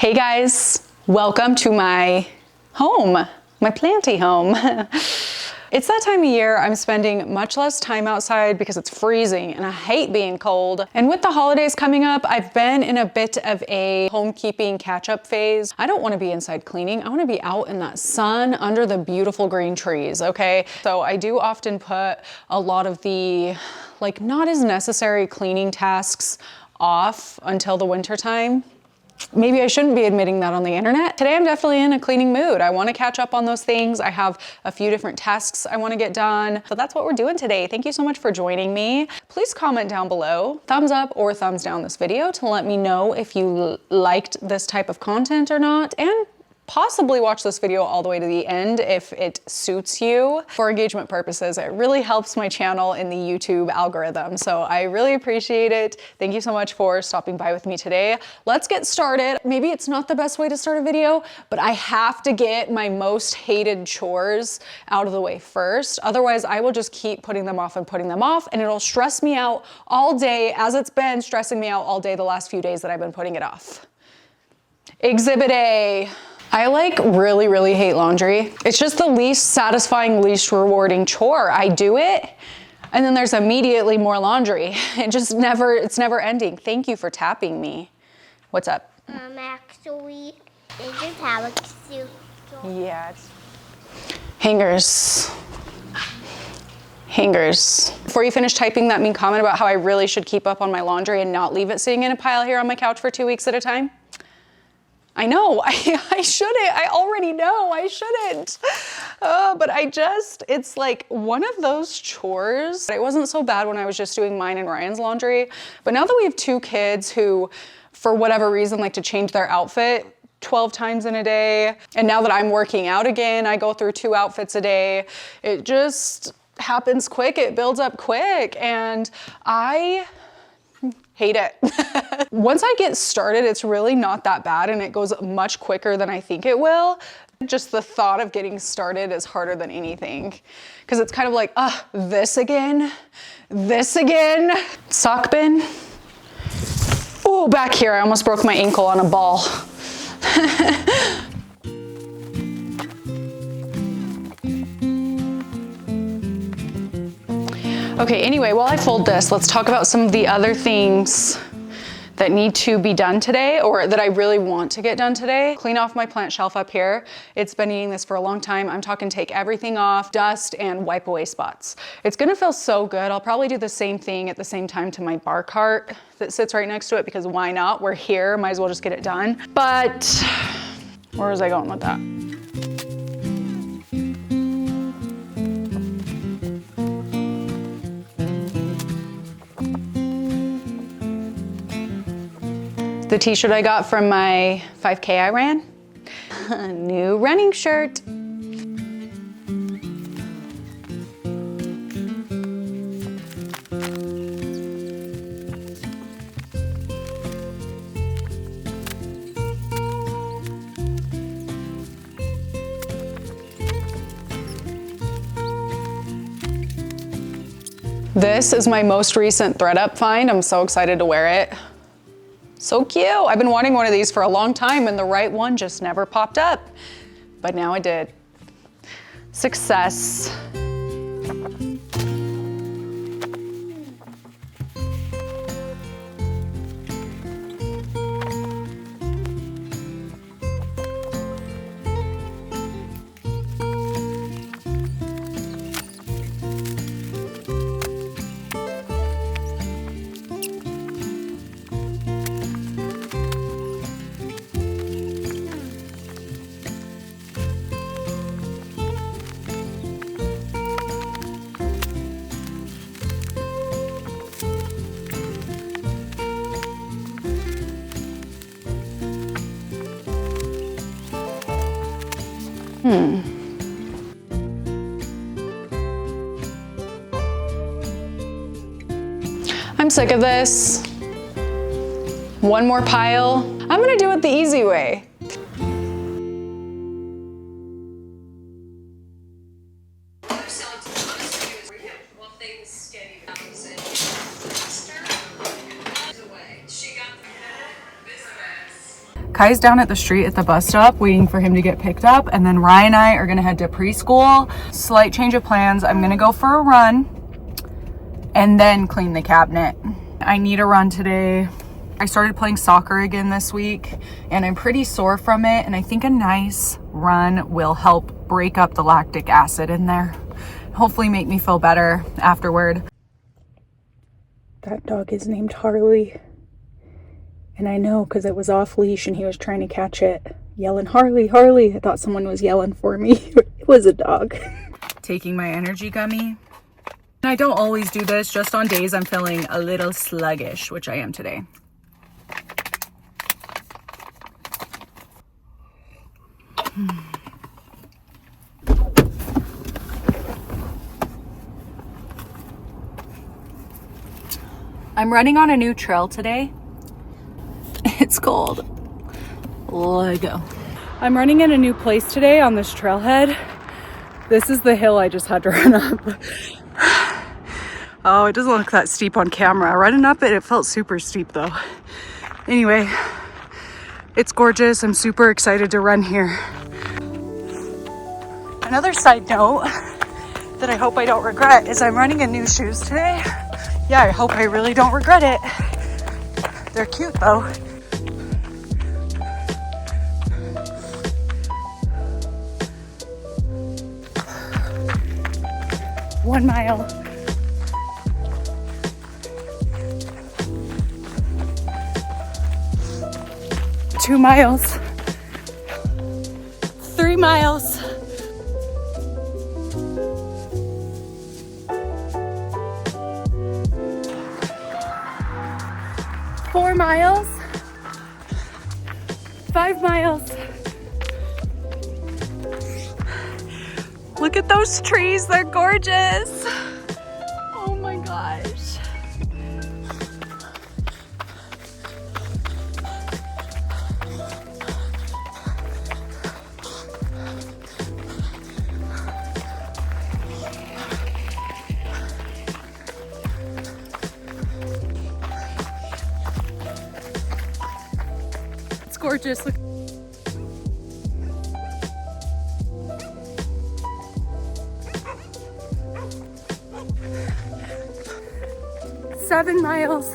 Hey guys, welcome to my home, my planty home. It's that time of year I'm spending much less time outside because it's freezing and I hate being cold. And with the holidays coming up, I've been in a bit of a homekeeping catch-up phase. I don't want to be inside cleaning. I want to be out in that sun under the beautiful green trees, okay? So I do often put a lot of the not as necessary cleaning tasks off until the winter time. Maybe I shouldn't be admitting that on the internet. Today I'm definitely in a cleaning mood. I want to catch up on those things. I have a few different tasks I want to get done. So that's what we're doing today. Thank you so much for joining me. Please comment down below, thumbs up or thumbs down this video to let me know if you liked this type of content or not, and possibly watch this video all the way to the end if it suits you. For engagement purposes, it really helps my channel in the YouTube algorithm. So I really appreciate it. Thank you so much for stopping by with me today. Let's get started. Maybe it's not the best way to start a video, but I have to get my most hated chores out of the way first. Otherwise, I will just keep putting them off and it'll stress me out all day, as it's been stressing me out all day the last few days that I've been putting it off. Exhibit A. I really hate laundry. It's just the least satisfying, least rewarding chore. I do it, and then there's immediately more laundry. It's never ending. Thank you for tapping me. What's up? Actually, is your power suit? Yeah. Hangers. Before you finish typing that mean comment about how I really should keep up on my laundry and not leave it sitting in a pile here on my couch for 2 weeks at a time. I know, I shouldn't. I already know I shouldn't. But it's like one of those chores. It wasn't so bad when I was just doing mine and Ryan's laundry. But now that we have 2 kids who, for whatever reason, like to change their outfit 12 times in a day, and now that I'm working out again, I go through 2 outfits a day. It just happens quick. It builds up quick, and I hate it. Once I get started, it's really not that bad and it goes much quicker than I think it will. Just the thought of getting started is harder than anything. Because it's kind of like, this again. Sock bin. Oh, back here, I almost broke my ankle on a ball. Okay, anyway, while I fold this, let's talk about some of the other things that need to be done today, or that I really want to get done today. Clean off my plant shelf up here. It's been eating this for a long time. I'm talking take everything off, dust, and wipe away spots. It's gonna feel so good. I'll probably do the same thing at the same time to my bar cart that sits right next to it, because why not? We're here, might as well just get it done. But where was I going with that? The t-shirt I got from my 5K I ran. A new running shirt. This is my most recent ThreadUp find. I'm so excited to wear it. So cute. I've been wanting one of these for a long time and the right one just never popped up, but now it did. Success. I'm sick of this. One more pile. I'm gonna do it the easy way. Kai's down at the street at the bus stop waiting for him to get picked up, and then Ryan and I are gonna head to preschool. Slight change of plans. I'm gonna go for a run and then clean the cabinet. I need a run today. I started playing soccer again this week and I'm pretty sore from it, and I think a nice run will help break up the lactic acid in there. Hopefully make me feel better afterward. That dog is named Harli. And I know because it was off leash and he was trying to catch it, yelling, "Harli, Harli." I thought someone was yelling for me. It was a dog. Taking my energy gummy. And I don't always do this, just on days I'm feeling a little sluggish, which I am today. I'm running on a new trail today. It's called Lego. I'm running in a new place today on this trailhead. This is the hill I just had to run up. Oh, it doesn't look that steep on camera. Running up it felt super steep though. Anyway, it's gorgeous. I'm super excited to run here. Another side note that I hope I don't regret is I'm running in new shoes today. Yeah, I hope I really don't regret it. They're cute though. One mile. Two miles. 3 miles. 4 miles. 5 miles. Look at those trees, they're gorgeous. Oh my gosh. It's gorgeous. Look. Seven miles.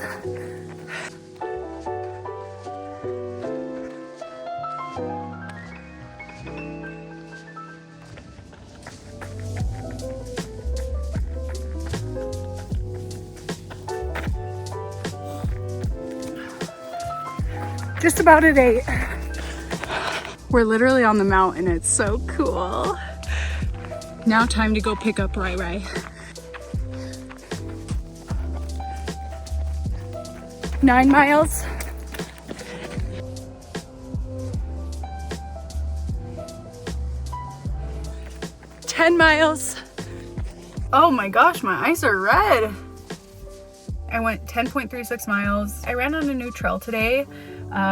Just about at 8. We're literally on the mountain. It's so cool. Now time to go pick up Rai Rai. 9 miles. 10 miles. Oh my gosh, my eyes are red. I went 10.36 miles. I ran on a new trail today,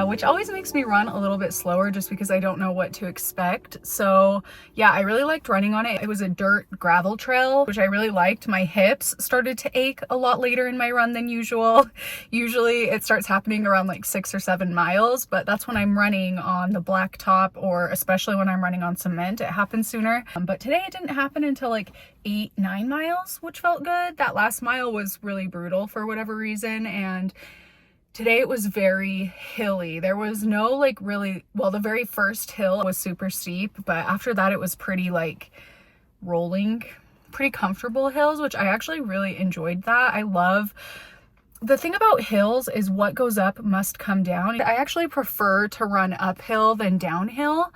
which always makes me run a little bit slower just because I don't know what to expect. So yeah, I really liked running on it. It was a dirt gravel trail, which I really liked. My hips started to ache a lot later in my run than usual. Usually it starts happening around like 6 or 7 miles, but that's when I'm running on the blacktop, or especially when I'm running on cement, it happens sooner. But today it didn't happen until like 8-9 miles, which felt good. That last mile was really brutal for whatever reason, and today it was very hilly. There was no like really, well, the very first hill was super steep, but after that it was pretty like rolling, pretty comfortable hills, which I actually really enjoyed that. I love, the thing about hills is what goes up must come down. I actually prefer to run uphill than downhill.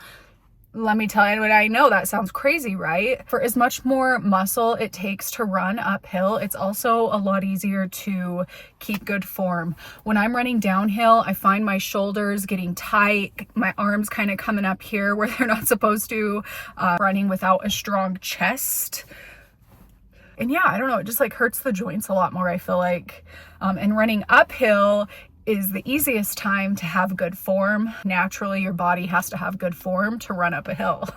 Let me tell you what, I know that sounds crazy, right? For as much more muscle it takes to run uphill, it's also a lot easier to keep good form. When I'm running downhill, I find my shoulders getting tight, my arms kind of coming up here where they're not supposed to, running without a strong chest. And yeah, I don't know, it just like hurts the joints a lot more, I feel like. And running uphill is the easiest time to have good form. Naturally, your body has to have good form to run up a hill.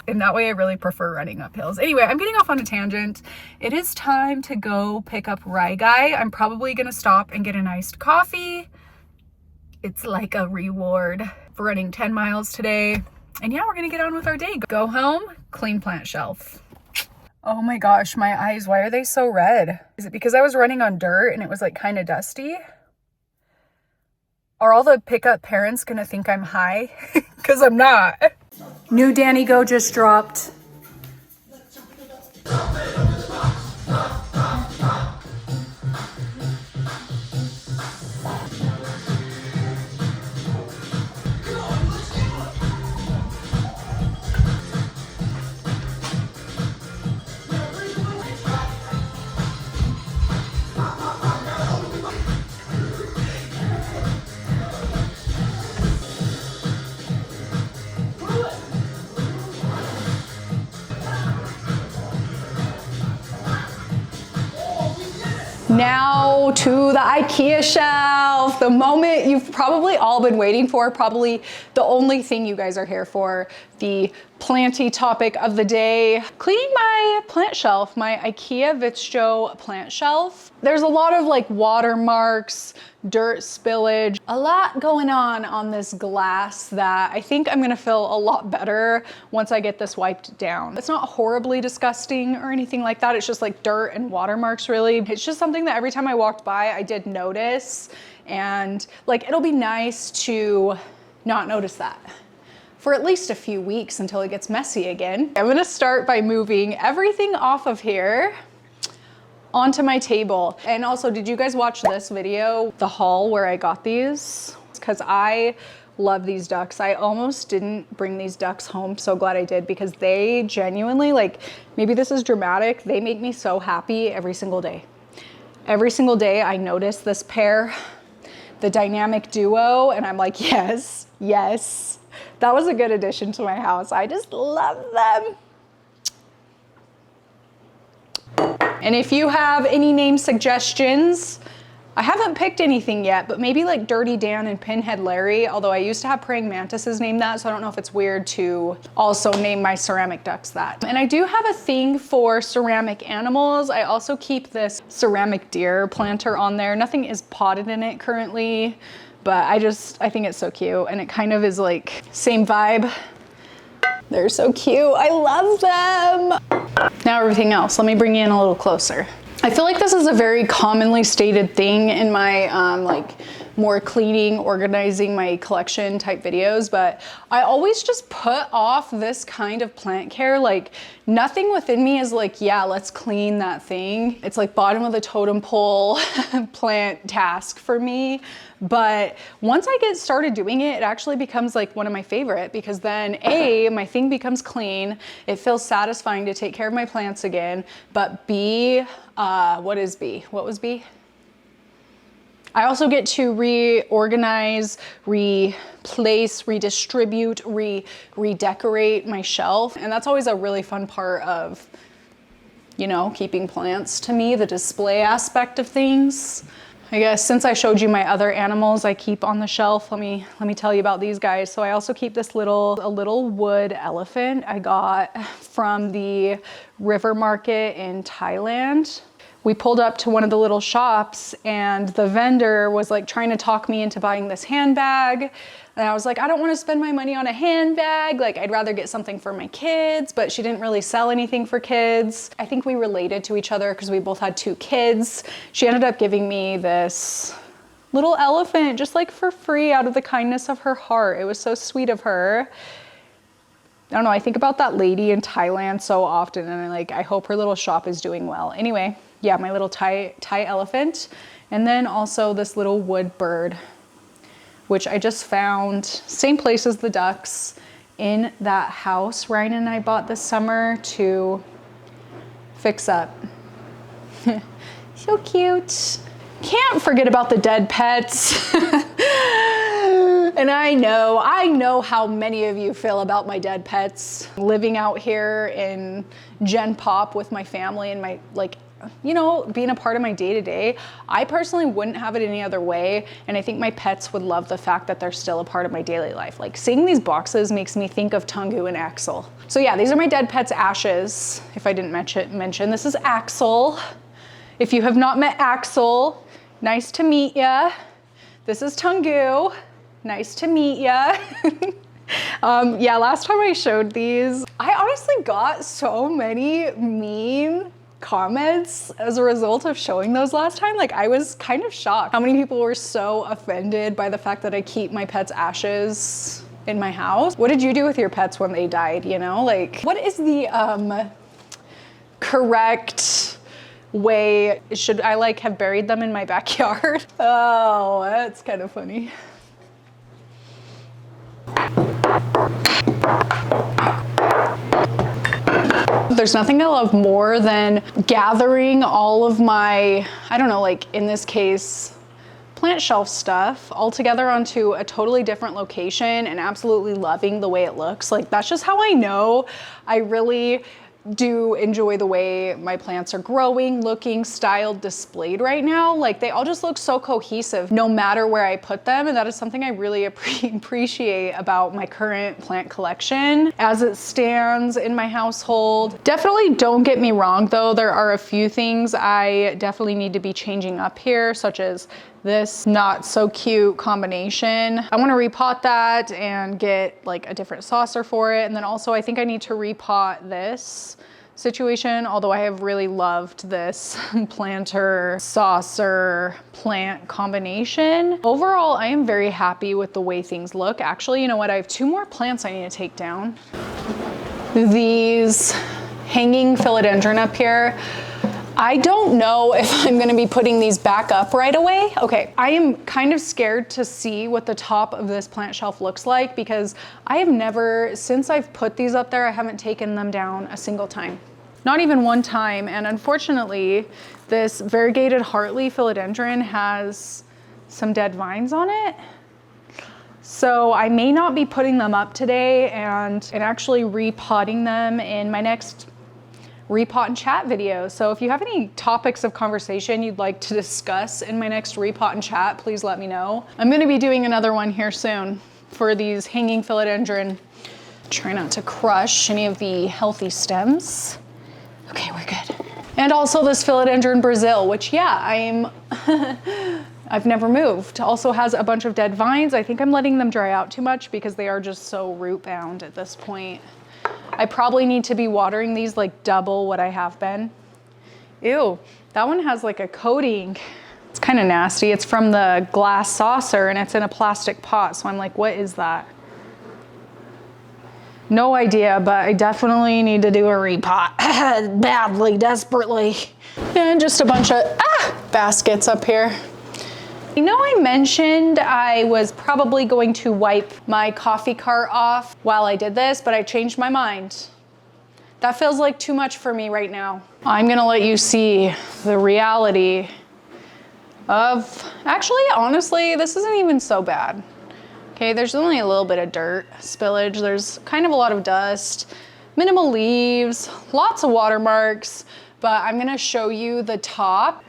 And that way I really prefer running up hills. Anyway, I'm getting off on a tangent. It is time to go pick up Rai Guy. I'm probably gonna stop and get an iced coffee. It's like a reward for running 10 miles today. And yeah, we're gonna get on with our day. Go home, clean plant shelf. Oh my gosh, my eyes, why are they so red? Is it because I was running on dirt and it was like kind of dusty? Are all the pickup parents gonna think I'm high? Because I'm not. New Danny Go just dropped. Now to the IKEA shelf, the moment you've probably all been waiting for, probably the only thing you guys are here for, the planty topic of the day. Cleaning my plant shelf, my IKEA vittsjo plant shelf. There's a lot of like watermarks, dirt spillage, a lot going on this glass that I think I'm gonna feel a lot better once I get this wiped down. It's not horribly disgusting or anything like that. It's just like dirt and watermarks really. It's just something that every time I walked by, I did notice, and like, it'll be nice to not notice that for at least a few weeks until it gets messy again. I'm gonna start by moving everything off of here onto my table. And also, did you guys watch this video, the haul where I got these? Because I love these ducks. I almost didn't bring these ducks home. So glad I did, because they genuinely, like, maybe this is dramatic, they make me so happy every single day. Every single day I notice this pair, the dynamic duo, and I'm like, yes, yes. That was a good addition to my house. I just love them. And if you have any name suggestions, I haven't picked anything yet, but maybe like Dirty Dan and Pinhead Larry, although I used to have praying mantises named that, so I don't know if it's weird to also name my ceramic ducks that. And I do have a thing for ceramic animals. I also keep this ceramic deer planter on there. Nothing is potted in it currently, but I think it's so cute, and it kind of is like same vibe. They're so cute. I love them. Now everything else, let me bring you in a little closer. I feel like this is a very commonly stated thing in my like more cleaning, organizing my collection type videos, but I always just put off this kind of plant care. Like, nothing within me is like, yeah, let's clean that thing. It's like bottom of the totem pole plant task for me. But once I get started doing it, it actually becomes like one of my favorite, because then A, my thing becomes clean. It feels satisfying to take care of my plants again. But B, what is B? What was B? I also get to reorganize, replace, redistribute, redecorate my shelf. And that's always a really fun part of, you know, keeping plants to me, the display aspect of things. I guess since I showed you my other animals I keep on the shelf, let me tell you about these guys. So I also keep this a little wood elephant I got from the river market in Thailand. We pulled up to one of the little shops and the vendor was like trying to talk me into buying this handbag. And I was like, I don't want to spend my money on a handbag. Like, I'd rather get something for my kids, but she didn't really sell anything for kids. I think we related to each other because we both had 2 kids. She ended up giving me this little elephant just like for free out of the kindness of her heart. It was so sweet of her. I don't know, I think about that lady in Thailand so often, and I hope her little shop is doing well. Anyway, yeah, my little Thai elephant. And then also this little wood bird, which I just found, same place as the ducks, in that house Ryan and I bought this summer to fix up. So cute. Can't forget about the dead pets. And I know how many of you feel about my dead pets. Living out here in Gen Pop with my family and my, like, you know, being a part of my day-to-day, I personally wouldn't have it any other way. And I think my pets would love the fact that they're still a part of my daily life. Like, seeing these boxes makes me think of Tungu and Axel. So yeah, these are my dead pets' ashes. If I didn't mention, this is Axel. If you have not met Axel, nice to meet ya. This is Tungu. Nice to meet ya. Yeah, last time I showed these, I honestly got so many mean comments as a result of showing those last time. Like, I was kind of shocked how many people were so offended by the fact that I keep my pets' ashes in my house. What did you do with your pets when they died, you know? Like, what is the correct way? Should I like have buried them in my backyard? Oh, that's kind of funny. There's nothing I love more than gathering all of my, I don't know, like in this case, plant shelf stuff all together onto a totally different location and absolutely loving the way it looks. Like, that's just how I know I really do enjoy the way my plants are growing, looking, styled, displayed right now. Like, they all just look so cohesive no matter where I put them, and that is something I really appreciate about my current plant collection as it stands in my household. Definitely don't get me wrong though, there are a few things I definitely need to be changing up here, such as this not so cute combination. I want to repot that and get like a different saucer for it. And then also I think I need to repot this situation, although I have really loved this planter saucer plant combination. Overall, I am very happy with the way things look. Actually, you know what? I have 2 more plants I need to take down. These hanging philodendron up here. I don't know if I'm gonna be putting these back up right away. Okay, I am kind of scared to see what the top of this plant shelf looks like because I have never, since I've put these up there, I haven't taken them down a single time. Not even one time, and unfortunately, this variegated Harli philodendron has some dead vines on it. So I may not be putting them up today and actually repotting them in my next repot and chat video. So if you have any topics of conversation you'd like to discuss in my next repot and chat, please let me know. I'm gonna be doing another one here soon for these hanging philodendron. Try not to crush any of the healthy stems. Okay, we're good. And also this philodendron Brazil, which yeah, I've never moved. Also has a bunch of dead vines. I think I'm letting them dry out too much because they are just so root bound at this point. I probably need to be watering these like double what I have been. Ew, that one has like a coating. It's kind of nasty. It's from the glass saucer and it's in a plastic pot. So I'm like, what is that? No idea, but I definitely need to do a repot badly, desperately. And just a bunch of baskets up here. You know, I mentioned I was probably going to wipe my coffee cart off while I did this, but I changed my mind. That feels like too much for me right now. I'm gonna let you see the reality of, actually, honestly, this isn't even so bad. Okay, there's only a little bit of dirt spillage. There's kind of a lot of dust, minimal leaves, lots of watermarks, but I'm gonna show you the top.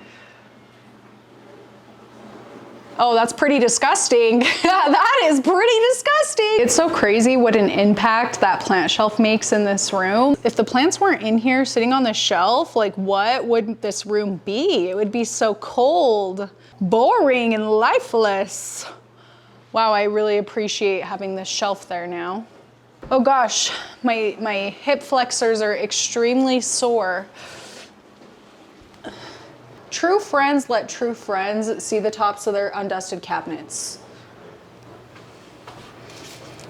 Oh, that's pretty disgusting. That is pretty disgusting. It's so crazy what an impact that plant shelf makes in this room. If the plants weren't in here sitting on the shelf, like what would this room be? It would be so cold, boring, and lifeless. Wow, I really appreciate having this shelf there now. Oh gosh, my hip flexors are extremely sore. True friends let true friends see the tops of their undusted cabinets.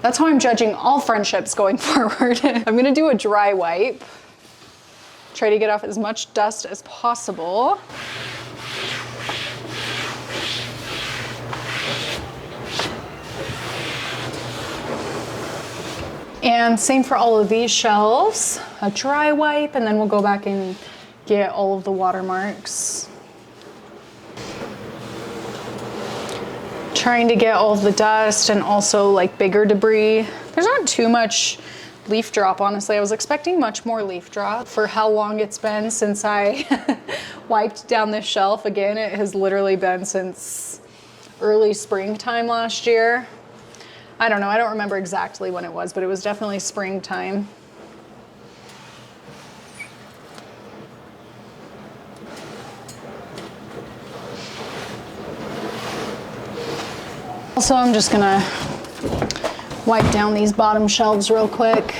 That's how I'm judging all friendships going forward. I'm gonna do a dry wipe. Try to get off as much dust as possible. And same for all of these shelves. A dry wipe, and then we'll go back and get all of the watermarks. Trying to get all of the dust and also like bigger debris. There's not too much leaf drop, honestly. I was expecting much more leaf drop for how long it's been since I wiped down this shelf. Again, it has literally been since early springtime last year. I don't know, I don't remember exactly when it was, but it was definitely springtime. So I'm just gonna wipe down these bottom shelves real quick.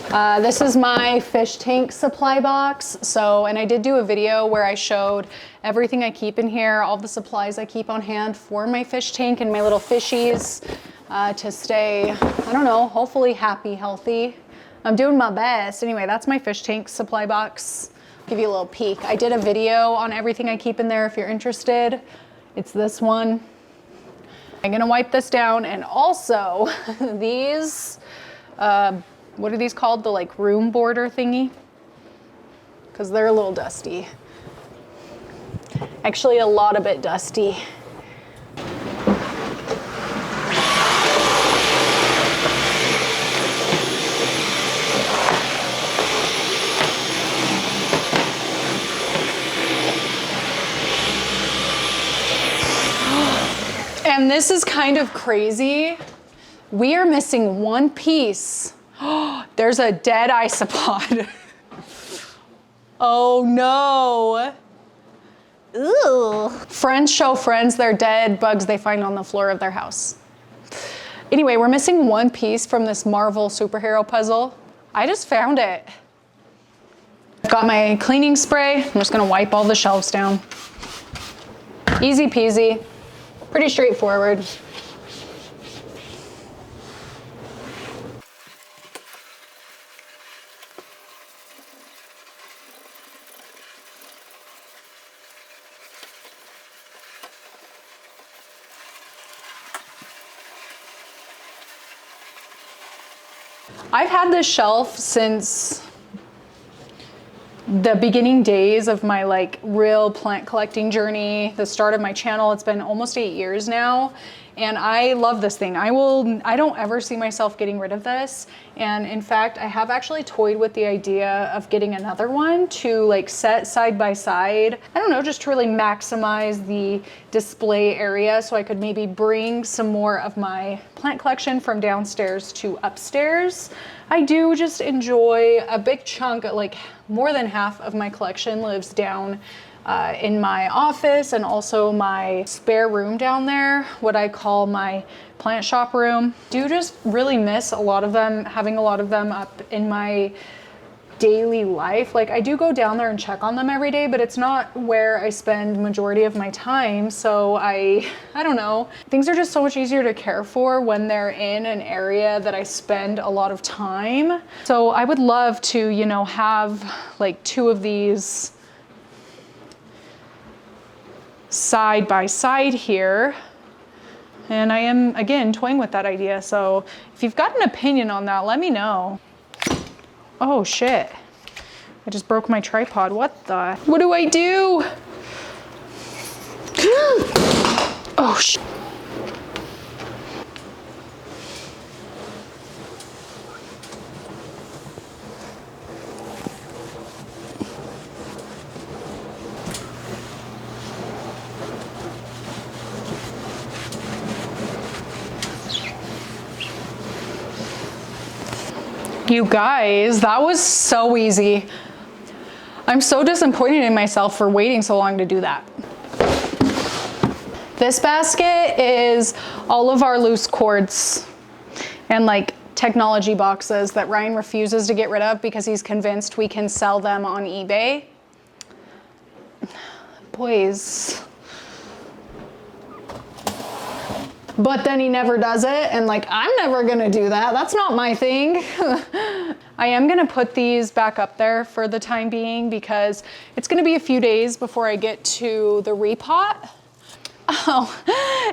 This is my fish tank supply box. And I did do a video where I showed everything I keep in here, all the supplies I keep on hand for my fish tank and my little fishies to stay, I don't know, hopefully happy, healthy. I'm doing my best. Anyway, that's my fish tank supply box. Give you a little peek. I did a video on everything I keep in there if you're interested. It's this one. I'm gonna wipe this down, and also these, what are these called? The like room border thingy? Because they're a little dusty. Actually, a lot of it dusty. And this is kind of crazy. We are missing one piece. There's a dead isopod. Oh no. Ooh. Friends show friends their dead bugs they find on the floor of their house. Anyway, we're missing one piece from this Marvel superhero puzzle. I just found it. I've got my cleaning spray. I'm just gonna wipe all the shelves down. Easy peasy. Pretty straightforward. I've had this shelf since the beginning days of my like real plant collecting journey, the start of my channel. It's been almost 8 years now, and I love this thing. I don't ever see myself getting rid of this. And in fact, I have actually toyed with the idea of getting another one to like set side by side. I don't know, just to really maximize the display area so I could maybe bring some more of my plant collection from downstairs to upstairs. I do just enjoy a big chunk, like more than half of my collection lives down in my office, and also my spare room down there, what I call my plant shop room. Do just really miss a lot of them, having a lot of them up in my daily life. Like I do go down there and check on them every day, but it's not where I spend majority of my time. So I don't know. Things are just so much easier to care for when they're in an area that I spend a lot of time. So I would love to, you know, have like 2 of these side by side here. And I am, again, toying with that idea. So if you've got an opinion on that, let me know. Oh shit. I just broke my tripod. What do I do? Oh shit. You guys, that was so easy. I'm so disappointed in myself for waiting so long to do that. This basket is all of our loose cords and like technology boxes that Ryan refuses to get rid of because he's convinced we can sell them on eBay. Boys. But then he never does it, and like, I'm never gonna do that. That's not my thing. I am gonna put these back up there for the time being because it's gonna be a few days before I get to the repot. Oh,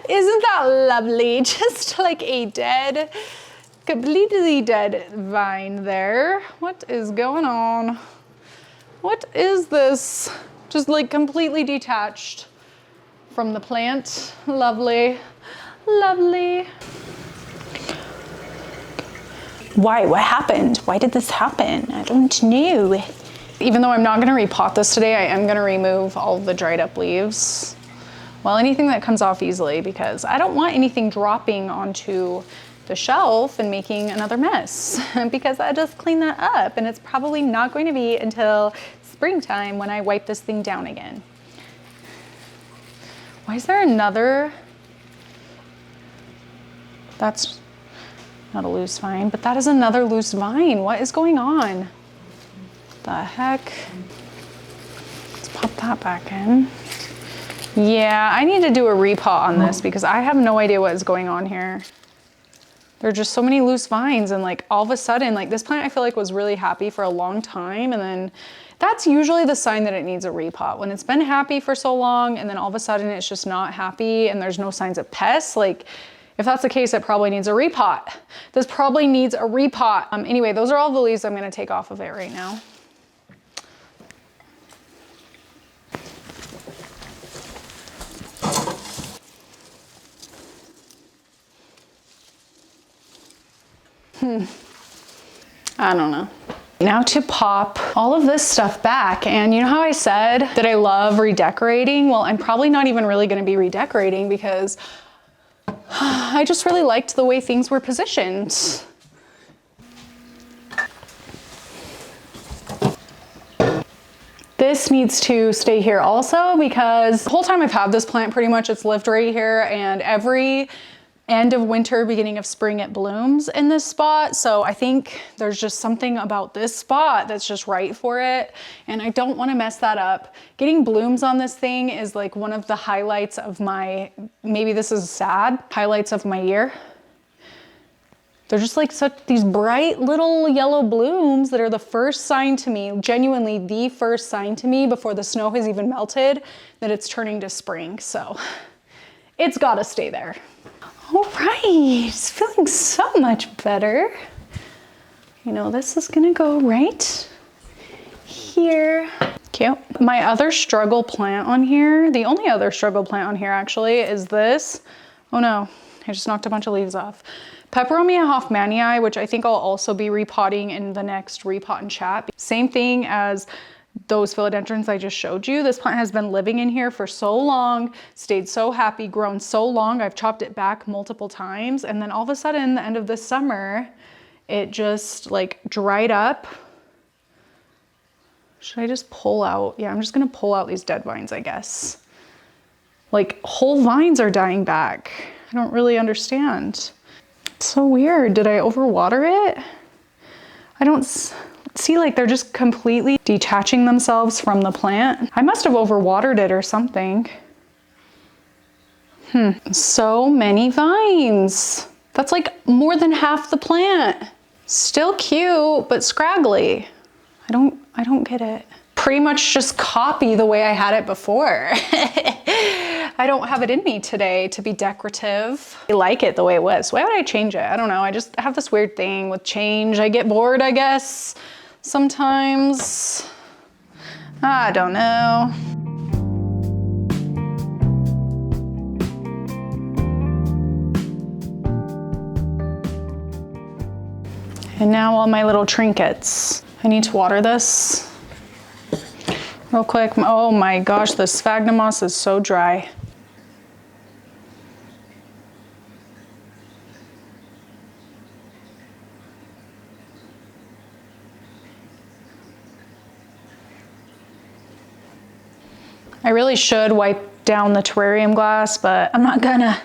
isn't that lovely? Just like a dead, completely dead vine there. What is going on? What is this? Just like completely detached from the plant. Lovely. Lovely. Why? What happened? Why did this happen? I don't know. Even though I'm not gonna repot this today, I am gonna remove all the dried up leaves. Well, anything that comes off easily, because I don't want anything dropping onto the shelf and making another mess because I just cleaned that up, and it's probably not going to be until springtime when I wipe this thing down again. Why is there another That's not a loose vine, but that is another loose vine. What is going on? The heck? Let's pop that back in. Yeah, I need to do a repot on this because I have no idea what is going on here. There are just so many loose vines, and like all of a sudden, like this plant I feel like was really happy for a long time, and then that's usually the sign that it needs a repot. When it's been happy for so long and then all of a sudden it's just not happy and there's no signs of pests, like if that's the case, it probably needs a repot. This probably needs a repot. Anyway, those are all the leaves I'm gonna take off of it right now. I don't know. Now to pop all of this stuff back. And you know how I said that I love redecorating? Well, I'm probably not even really gonna be redecorating because I just really liked the way things were positioned. This needs to stay here also because the whole time I've had this plant, pretty much it's lived right here, and every end of winter, beginning of spring, it blooms in this spot. So I think there's just something about this spot that's just right for it. And I don't want to mess that up. Getting blooms on this thing is like one of the highlights of my, maybe this is sad, highlights of my year. They're just like such these bright little yellow blooms that are the first sign to me, genuinely the first sign to me before the snow has even melted, that it's turning to spring. So it's gotta stay there. All right, it's feeling so much better. You know, this is gonna go right here. Cute. My other struggle plant on here, the only other struggle plant on here actually is this. Oh no, I just knocked a bunch of leaves off. Peperomia hoffmanii, which I think I'll also be repotting in the next repot and chat. Same thing as those philodendrons I just showed you. This plant has been living in here for so long, stayed so happy, grown so long. I've chopped it back multiple times. And then all of a sudden, the end of this summer, it just like dried up. Should I just pull out? Yeah, I'm just gonna pull out these dead vines, I guess. Like whole vines are dying back. I don't really understand. It's so weird. Did I overwater it? I don't see, like they're just completely detaching themselves from the plant. I must have overwatered it or something. So many vines. That's like more than half the plant. Still cute, but scraggly. I don't get it. Pretty much just copy the way I had it before. I don't have it in me today to be decorative. I like it the way it was. Why would I change it? I don't know. I just have this weird thing with change. I get bored, I guess, sometimes. I don't know. And now all my little trinkets. I need to water this real quick. Oh my gosh, the sphagnum moss is so dry. I really should wipe down the terrarium glass, but I'm not gonna.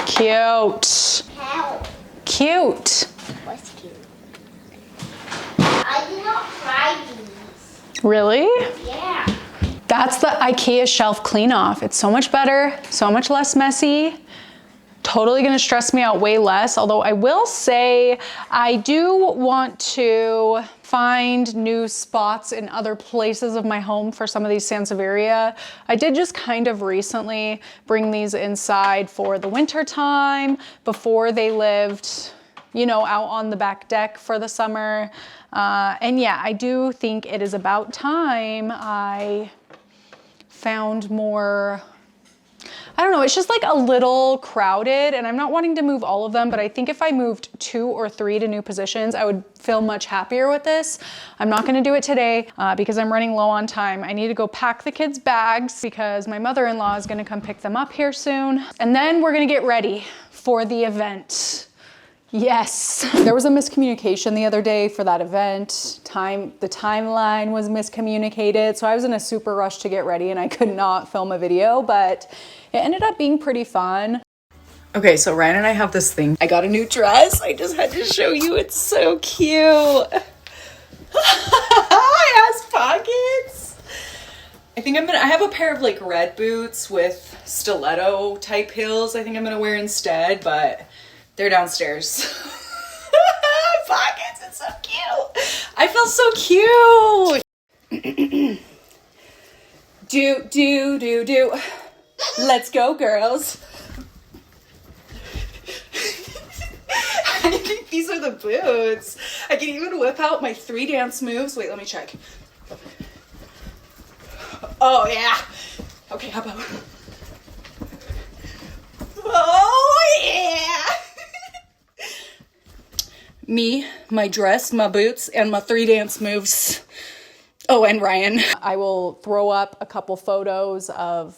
Cute. Help. Cute. What's cute? I did not try these. Really? Yeah. That's the IKEA shelf clean off. It's so much better, so much less messy. Totally gonna stress me out way less, although I will say I do want to find new spots in other places of my home for some of these Sansevieria. I did just kind of recently bring these inside for the winter time before they lived, you know, out on the back deck for the summer. And yeah, I do think it is about time I found more. I don't know, it's just like a little crowded, and I'm not wanting to move all of them, but I think if I moved 2 or 3 to new positions, I would feel much happier with this. I'm not gonna do it today because I'm running low on time. I need to go pack the kids' bags because my mother-in-law is gonna come pick them up here soon. And then we're gonna get ready for the event. Yes. There was a miscommunication the other day for that event. The timeline was miscommunicated. So I was in a super rush to get ready and I could not film a video, but it ended up being pretty fun. Okay, so Ryan and I have this thing. I got a new dress. I just had to show you. It's so cute. It has pockets. I have a pair of like red boots with stiletto type heels I think I'm gonna wear instead, but they're downstairs. Pockets, it's so cute. I feel so cute. do. Let's go, girls. I think these are the boots. I can even whip out my 3 dance moves. Wait, let me check. Oh, yeah. Okay, how about... Oh, yeah. Me, my dress, my boots, and my 3 dance moves. Oh, and Ryan. I will throw up a couple photos of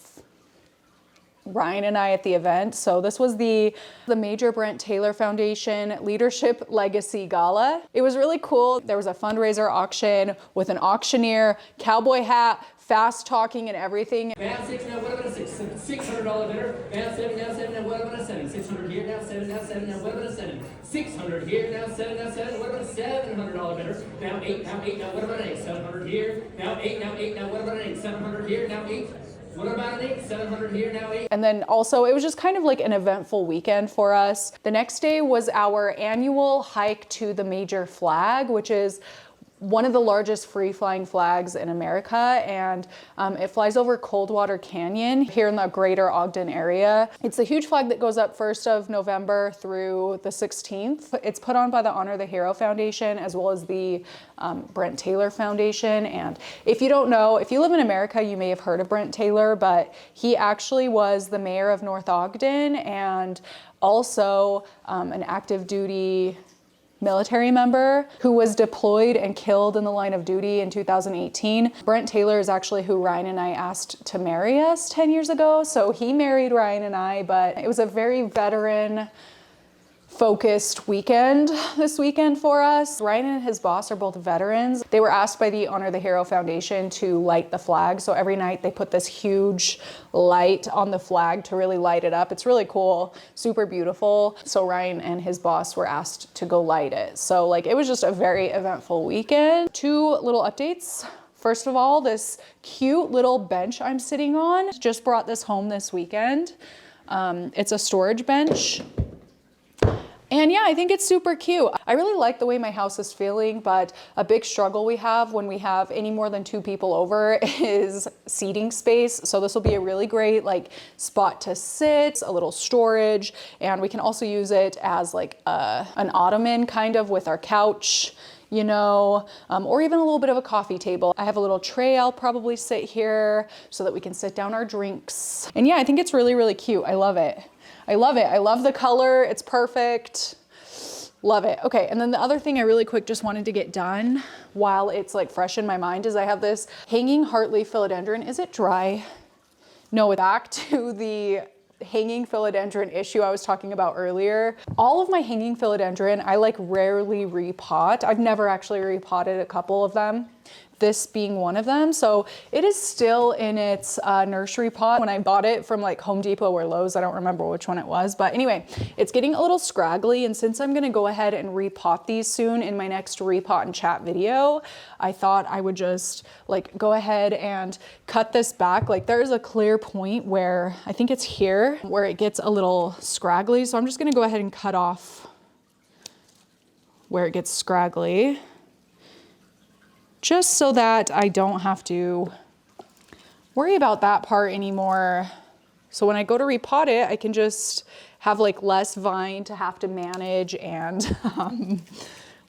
Ryan and I at the event. So this was the Major Brent Taylor Foundation Leadership Legacy Gala. It was really cool. There was a fundraiser auction with an auctioneer, cowboy hat, fast talking and everything. Band 6 now, what about a $600 bidder? Band 7 now, 7 now, what about a 7? 600 here now, 7 now, 7 now, what about a 7? 600 here now, 7 now, 7, what about a $700 bidder? Now 8 now, what about an 8? 700 here, now 8 now, what about an 8? 700 here, now 8. What about an 8? 700 here, now 8. And then also it was just kind of like an eventful weekend for us. The next day was our annual hike to the Major Flag, which is one of the largest free flying flags in America, and it flies over Coldwater Canyon here in the greater Ogden area. It's a huge flag that goes up 1st of November through the 16th. It's put on by the Honor the Hero Foundation as well as the Brent Taylor Foundation. And if you don't know, if you live in America, you may have heard of Brent Taylor, but he actually was the mayor of North Ogden and also an active duty military member who was deployed and killed in the line of duty in 2018. Brent Taylor is actually who Ryan and I asked to marry us 10 years ago. So he married Ryan and I, but it was a very veteran focused weekend this weekend for us. Ryan and his boss are both veterans. They were asked by the Honor the Hero Foundation to light the flag. So every night they put this huge light on the flag to really light it up. It's really cool, super beautiful. So Ryan and his boss were asked to go light it. So like it was just a very eventful weekend. 2 little updates. First of all, this cute little bench I'm sitting on, just brought this home this weekend. It's a storage bench. And yeah, I think it's super cute. I really like the way my house is feeling, but a big struggle we have when we have any more than 2 people over is seating space. So this will be a really great like spot to sit, a little storage, and we can also use it as like an ottoman kind of with our couch, you know, or even a little bit of a coffee table. I have a little tray I'll probably sit here so that we can sit down our drinks. And yeah, I think it's really, really cute. I love it. I love it. I love the color. It's perfect. Love it. Okay, and then the other thing I really quick just wanted to get done while it's like fresh in my mind is I have this hanging Harli philodendron. Is it dry? No, back to the hanging philodendron issue I was talking about earlier. All of my hanging philodendron, I like rarely repot. I've never actually repotted a couple of them, this being one of them. So it is still in its nursery pot. When I bought it from like Home Depot or Lowe's, I don't remember which one it was, but anyway, it's getting a little scraggly. And since I'm gonna go ahead and repot these soon in my next repot and chat video, I thought I would just like go ahead and cut this back. Like there's a clear point where I think it's here where it gets a little scraggly. So I'm just gonna go ahead and cut off where it gets scraggly, just so that I don't have to worry about that part anymore. So when I go to repot it, I can just have like less vine to have to manage and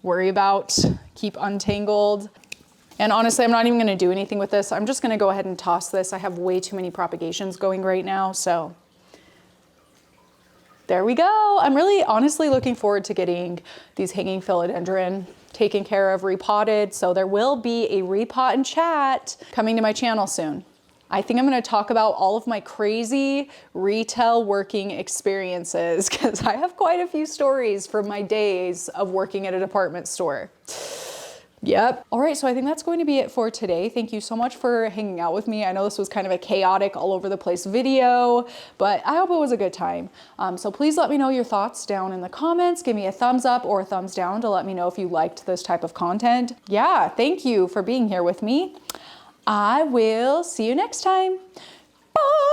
worry about, keep untangled. And honestly, I'm not even gonna do anything with this. I'm just gonna go ahead and toss this. I have way too many propagations going right now, so there we go. I'm really honestly looking forward to getting these hanging philodendron taken care of, repotted. So there will be a repot and chat coming to my channel soon. I think I'm gonna talk about all of my crazy retail working experiences because I have quite a few stories from my days of working at a department store. Yep. All right, so I think that's going to be it for today. Thank you so much for hanging out with me. I know this was kind of a chaotic, all over the place video, but I hope it was a good time. So please let me know your thoughts down in the comments. Give me a thumbs up or a thumbs down to let me know if you liked this type of content. Yeah, thank you for being here with me. I will see you next time. Bye.